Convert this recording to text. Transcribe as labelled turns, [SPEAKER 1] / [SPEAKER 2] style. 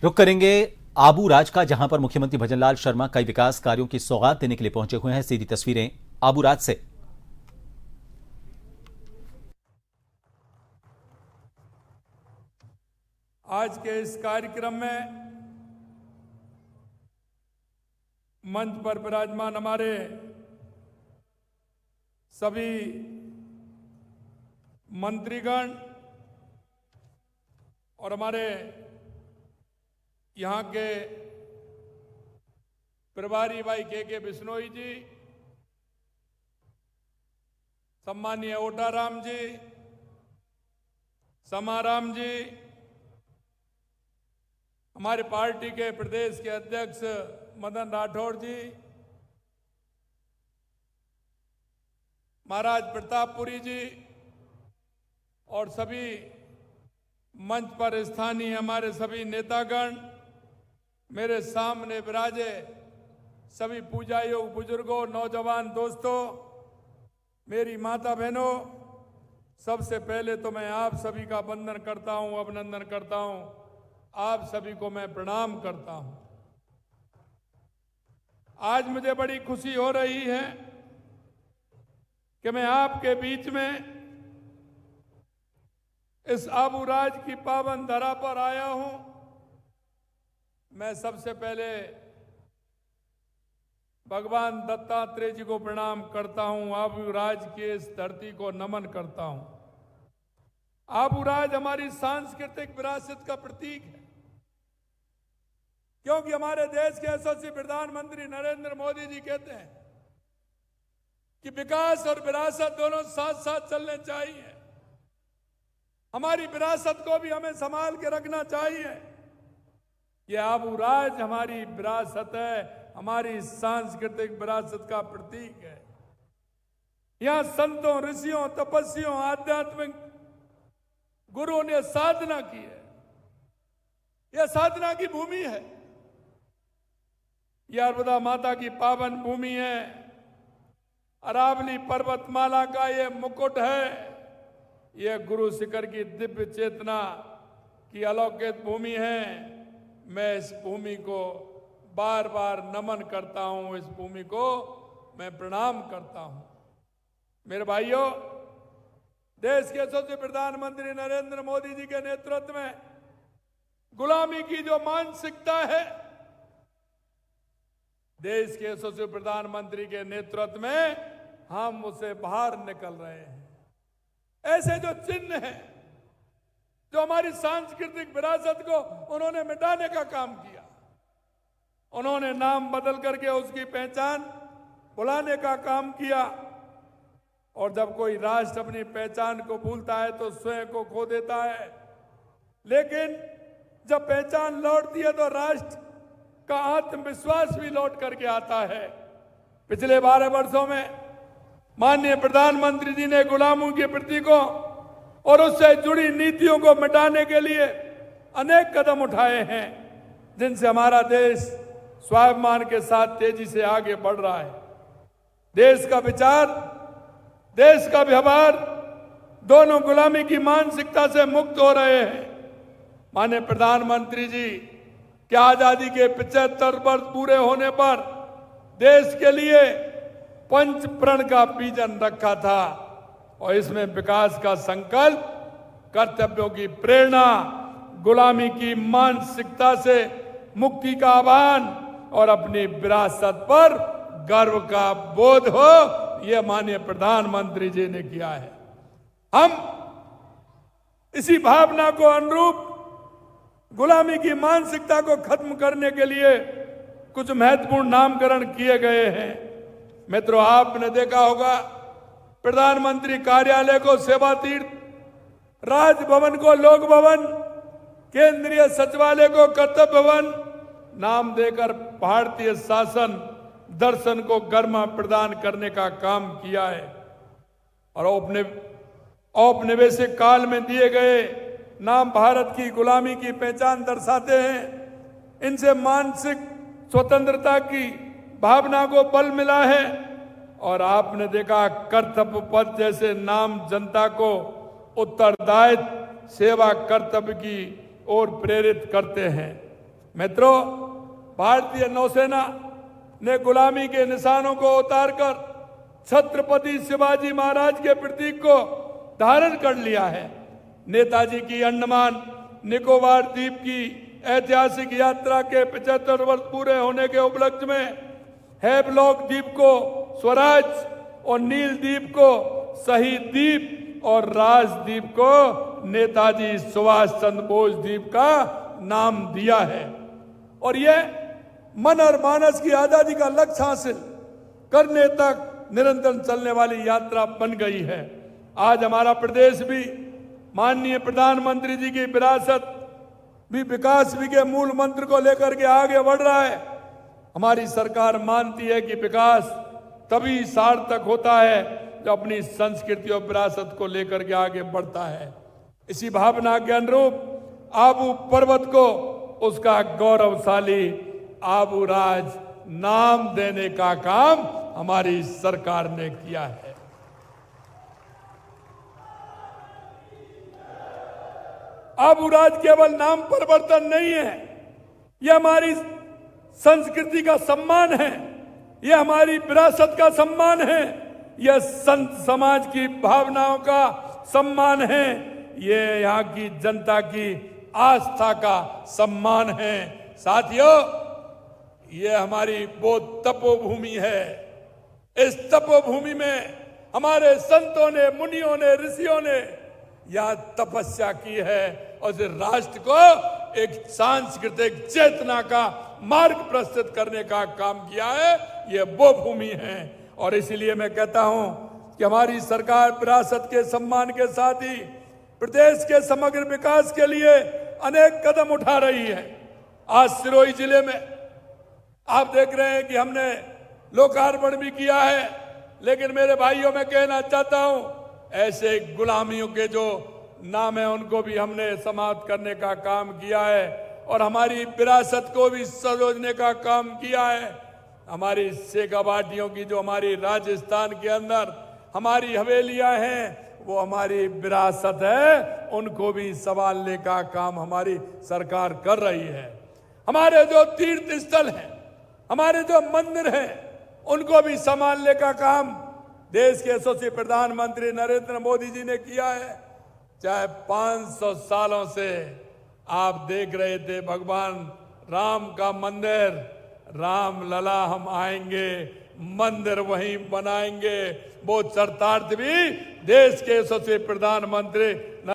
[SPEAKER 1] रुक करेंगे आबू राज का, जहां पर मुख्यमंत्री भजनलाल शर्मा कई विकास कार्यों की सौगात देने के लिए पहुंचे हुए हैं। सीधी तस्वीरें आबू राज से।
[SPEAKER 2] आज के इस कार्यक्रम में मंच पर विराजमान हमारे सभी मंत्रीगण और हमारे यहाँ के प्रभारी भाई के बिश्नोई जी, सम्मानीय ओटाराम जी, समाराम जी, हमारे पार्टी के प्रदेश के अध्यक्ष मदन राठौड़ जी, महाराज प्रतापपुरी जी और सभी मंच पर स्थानीय हमारे सभी नेतागण, मेरे सामने विराजे सभी पूजा योग बुजुर्गों, नौजवान दोस्तों, मेरी माता बहनों, सबसे पहले तो मैं आप सभी का वंदन करता हूं, अभिनंदन करता हूं। आप सभी को मैं प्रणाम करता हूं। आज मुझे बड़ी खुशी हो रही है कि मैं आपके बीच में इस आबू राज की पावन धरा पर आया हूं। मैं सबसे पहले भगवान दत्तात्रेय जी को प्रणाम करता हूं, आबू राज की इस धरती को नमन करता हूं। आबू राज हमारी सांस्कृतिक विरासत का प्रतीक है, क्योंकि हमारे देश के यशस्वी प्रधानमंत्री नरेंद्र मोदी जी कहते हैं कि विकास और विरासत दोनों साथ साथ चलने चाहिए। हमारी विरासत को भी हमें संभाल के रखना चाहिए। ये आबू राज हमारी विरासत है, हमारी सांस्कृतिक विरासत का प्रतीक है। यहां संतों, ऋषियों, तपस्वियों, आध्यात्मिक गुरुओं ने साधना की है। यह साधना की भूमि है। यह अर्बुदा माता की पावन भूमि है। अरावली पर्वतमाला का ये मुकुट है। यह गुरु शिखर की दिव्य चेतना की अलौकिक भूमि है। मैं इस भूमि को बार बार नमन करता हूं, इस भूमि को मैं प्रणाम करता हूं। मेरे भाइयों, देश के यशस्वी प्रधानमंत्री नरेंद्र मोदी जी के नेतृत्व में गुलामी की जो मानसिकता है, देश के यशस्वी प्रधानमंत्री के नेतृत्व में हम उसे बाहर निकल रहे हैं। ऐसे जो चिन्ह हैं, जो हमारी सांस्कृतिक विरासत को उन्होंने मिटाने का काम किया, उन्होंने नाम बदल करके उसकी पहचान भुलाने का काम किया। और जब कोई राष्ट्र अपनी पहचान को भूलता है तो स्वयं को खो देता है, लेकिन जब पहचान लौटती है तो राष्ट्र का आत्मविश्वास भी लौट करके आता है। पिछले 12 वर्षों में माननीय प्रधानमंत्री जी ने गुलामों की प्रति को और उससे जुड़ी नीतियों को मिटाने के लिए अनेक कदम उठाए हैं, जिनसे हमारा देश स्वाभिमान के साथ तेजी से आगे बढ़ रहा है। देश का विचार, देश का व्यवहार दोनों गुलामी की मानसिकता से मुक्त हो रहे हैं। माननीय प्रधानमंत्री जी के आजादी के 75 वर्ष पूरे होने पर देश के लिए पंच प्रण का विजन रखा था, और इसमें विकास का संकल्प, कर्तव्यों की प्रेरणा, गुलामी की मानसिकता से मुक्ति का आह्वान और अपनी विरासत पर गर्व का बोध हो, यह माननीय प्रधानमंत्री जी ने किया है। हम इसी भावना को अनुरूप गुलामी की मानसिकता को खत्म करने के लिए कुछ महत्वपूर्ण नामकरण किए गए हैं। मित्रों, आपने देखा होगा, प्रधानमंत्री कार्यालय को सेवा तीर्थ, राजभवन को लोक भवन, केंद्रीय सचिवालय को कर्तव्य भवन नाम देकर भारतीय शासन दर्शन को गरिमा प्रदान करने का काम किया है। और औपनिवेशिक काल में दिए गए नाम भारत की गुलामी की पहचान दर्शाते हैं। इनसे मानसिक स्वतंत्रता की भावना को बल मिला है। और आपने देखा, कर्तव्य पथ जैसे नाम जनता को उत्तरदायित्व, सेवा, कर्तव्य की ओर प्रेरित करते हैं। मित्रों, भारतीय नौसेना ने गुलामी के निशानों को उतारकर छत्रपति शिवाजी महाराज के प्रतीक को धारण कर लिया है। नेताजी की अंडमान निकोबार द्वीप की ऐतिहासिक यात्रा के 75 वर्ष पूरे होने के उपलक्ष्य में हैवलॉक द्वीप को स्वराज और नील द्वीप को शहीद द्वीप और राजद्वीप को नेताजी सुभाष चंद्र बोस द्वीप का नाम दिया है। और यह मन और मानस की आजादी का लक्ष्य हासिल करने तक निरंतर चलने वाली यात्रा बन गई है। आज हमारा प्रदेश भी माननीय प्रधानमंत्री जी की विरासत भी विकास भी के मूल मंत्र को लेकर के आगे बढ़ रहा है। हमारी सरकार मानती है कि विकास तभी सार्थक होता है जो अपनी संस्कृति और विरासत को लेकर के आगे बढ़ता है। इसी भावना के अनुरूप आबू पर्वत को उसका गौरवशाली आबू राज नाम देने का काम हमारी सरकार ने किया है। आबू राज केवल नाम परिवर्तन नहीं है, यह हमारी संस्कृति का सम्मान है, यह हमारी विरासत का सम्मान है, यह संत समाज की भावनाओं का सम्मान है, यह यहाँ की जनता की आस्था का सम्मान है। साथियों, यह हमारी वो तपोभूमि है। इस तपोभूमि में हमारे संतों ने, मुनियों ने, ऋषियों ने यह तपस्या की है और इस राष्ट्र को एक सांस्कृतिक चेतना का मार्ग प्रस्तुत करने का काम किया है। यह वो भूमि है और इसलिए मैं कहता हूं कि हमारी सरकार विरासत के सम्मान के साथ ही प्रदेश के समग्र विकास के लिए अनेक कदम उठा रही है। आज सिरोही जिले में आप देख रहे हैं कि हमने लोकार्पण भी किया है, लेकिन मेरे भाइयों मैं कहना चाहता हूं, ऐसे गुलामियों के जो नाम है उनको भी हमने समाप्त करने का काम किया है और हमारी विरासत को भी सजोने का काम किया है। हमारी शेखावाटियों की जो हमारी राजस्थान के अंदर हमारी हवेलियां हैं वो हमारी विरासत है, उनको भी संभालने का काम हमारी सरकार कर रही है। हमारे जो तीर्थ स्थल हैं, हमारे जो मंदिर हैं, उनको भी संभालने का काम देश के यशस्वी प्रधानमंत्री नरेंद्र मोदी जी ने किया है। चाहे 500 सालों से आप देख रहे थे भगवान राम का मंदिर, राम लला हम आएंगे, मंदिर वहीं बनाएंगे, वो चरितार्थ भी देश के यशस्वी प्रधानमंत्री